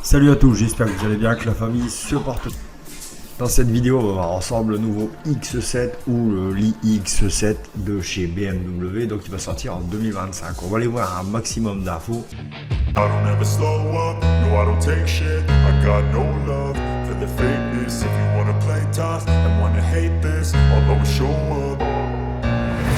Salut à tous, j'espère que vous allez bien, que la famille se porte. Dans cette vidéo, on va voir ensemble le nouveau X7 ou l'iX7 de chez BMW, donc il va sortir en 2025. On va aller voir un maximum d'infos. I don't ever slow up, no I don't take shit. I got no love for the fakeness. If you wanna play tough and wanna hate this, I'll always show up.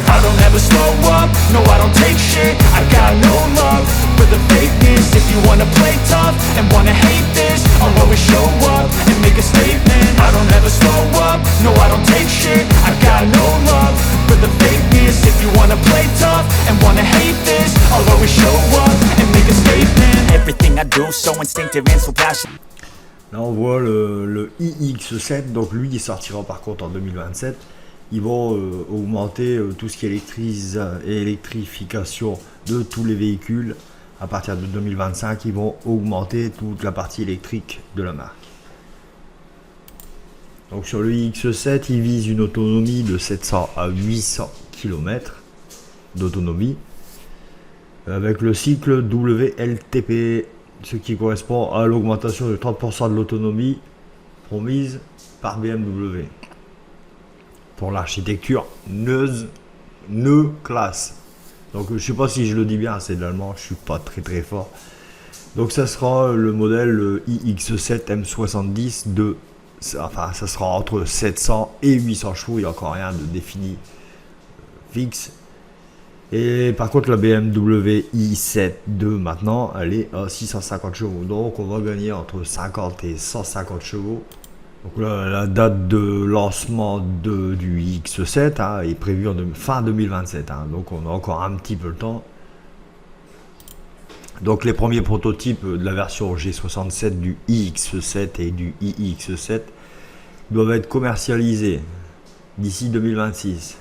I don't ever slow up, no I don't take shit. I got no love for the fakeness. If you wanna play tough and wanna hate this, I'll always show up and make a statement. I don't ever slow up, no I don't take shit. I got no love for the fakeness. If you wanna play tough and wanna hate this, I'll always show up and make a statement. Everything I do so instinctive and so passionate. Là on voit le iX7, donc lui il sortira par contre en 2027. Ils vont augmenter tout ce qui est électrification de tous les véhicules. À partir de 2025, ils vont augmenter toute la partie électrique de la marque. Donc sur le iX7, ils visent une autonomie de 700 à 800 km d'autonomie avec le cycle WLTP, ce qui correspond à l'augmentation de 30% de l'autonomie promise par BMW. Pour l'architecture classe. Donc je sais pas si je le dis bien, c'est de l'allemand, je suis pas très fort. Donc ça sera le modèle iX7 M70 enfin ça sera entre 700 et 800 chevaux, il n'y a encore rien de défini fixe. Et par contre la BMW i7 II maintenant elle est à 650 chevaux, donc on va gagner entre 50 et 150 chevaux. Donc là, la date de lancement du X7 est prévue en fin 2027. Donc on a encore un petit peu le temps. Donc les premiers prototypes de la version G67 du iX7 et du iX7 doivent être commercialisés d'ici 2026.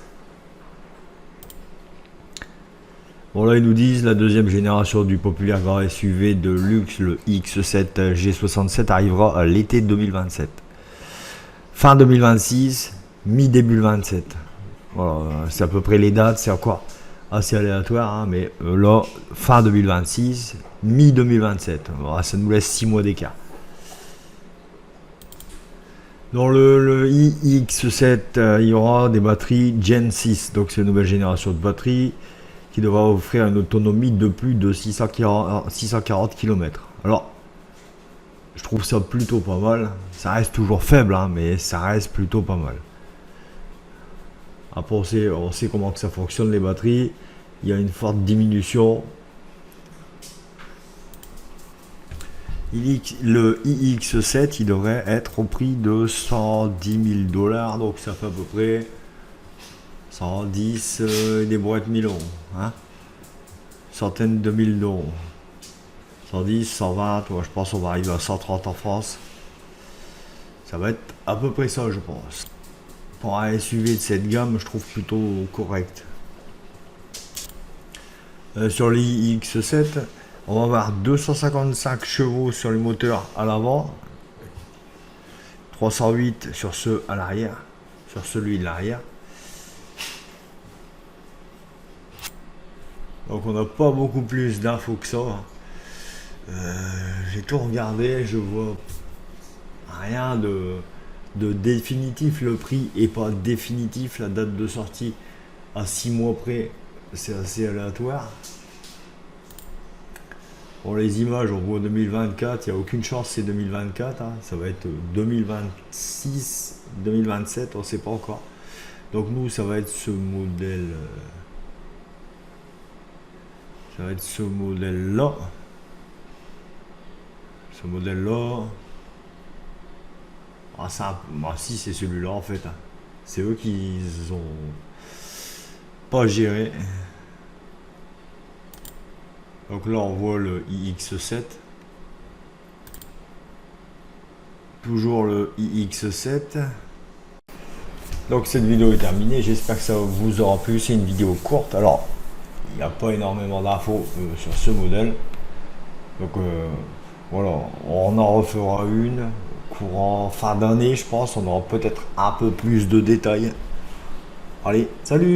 Bon là ils nous disent la deuxième génération du populaire grand SUV de luxe, le X7 G67 arrivera à l'été 2027. Fin 2026, mi-début 27. Voilà, c'est à peu près les dates, c'est encore assez aléatoire, mais là, fin 2026, mi-2027. Voilà, ça nous laisse 6 mois d'écart. Dans le iX7, il y aura des batteries Gen 6, donc c'est une nouvelle génération de batterie qui devra offrir une autonomie de plus de 640 km. Alors, je trouve ça plutôt pas mal. Ça reste toujours faible, mais ça reste plutôt pas mal. Après, on sait comment que ça fonctionne les batteries. Il y a une forte diminution. Le iX7, il devrait être au prix de 110 000 $. Donc ça fait à peu près 110 des brouettes 1000 €. Centaines de milliers d'euros. 110, 120, je pense qu'on va arriver à 130 en France. Ça va être à peu près ça, je pense. Pour un SUV de cette gamme, je trouve plutôt correct. Sur l'iX7, on va avoir 255 chevaux sur le moteur à l'avant, 308 sur ceux à l'arrière, sur celui de l'arrière. Donc on n'a pas beaucoup plus d'infos que ça. J'ai tout regardé, je vois rien de définitif. Le prix est pas définitif, la date de sortie à 6 mois près, c'est assez aléatoire. Pour les images, on voit 2024, il n'y a aucune chance c'est 2024, ça va être 2026, 2027, on ne sait pas encore. Donc nous, ça va être ce modèle, là. Ce modèle là, si c'est celui-là en fait, c'est eux qui ont pas géré. Donc là on voit le iX7, toujours le iX7. Donc cette vidéo est terminée, j'espère que ça vous aura plu. C'est une vidéo courte, alors il n'y a pas énormément d'infos sur ce modèle, donc voilà, on en refera une courant fin d'année, je pense. On aura peut-être un peu plus de détails. Allez, salut!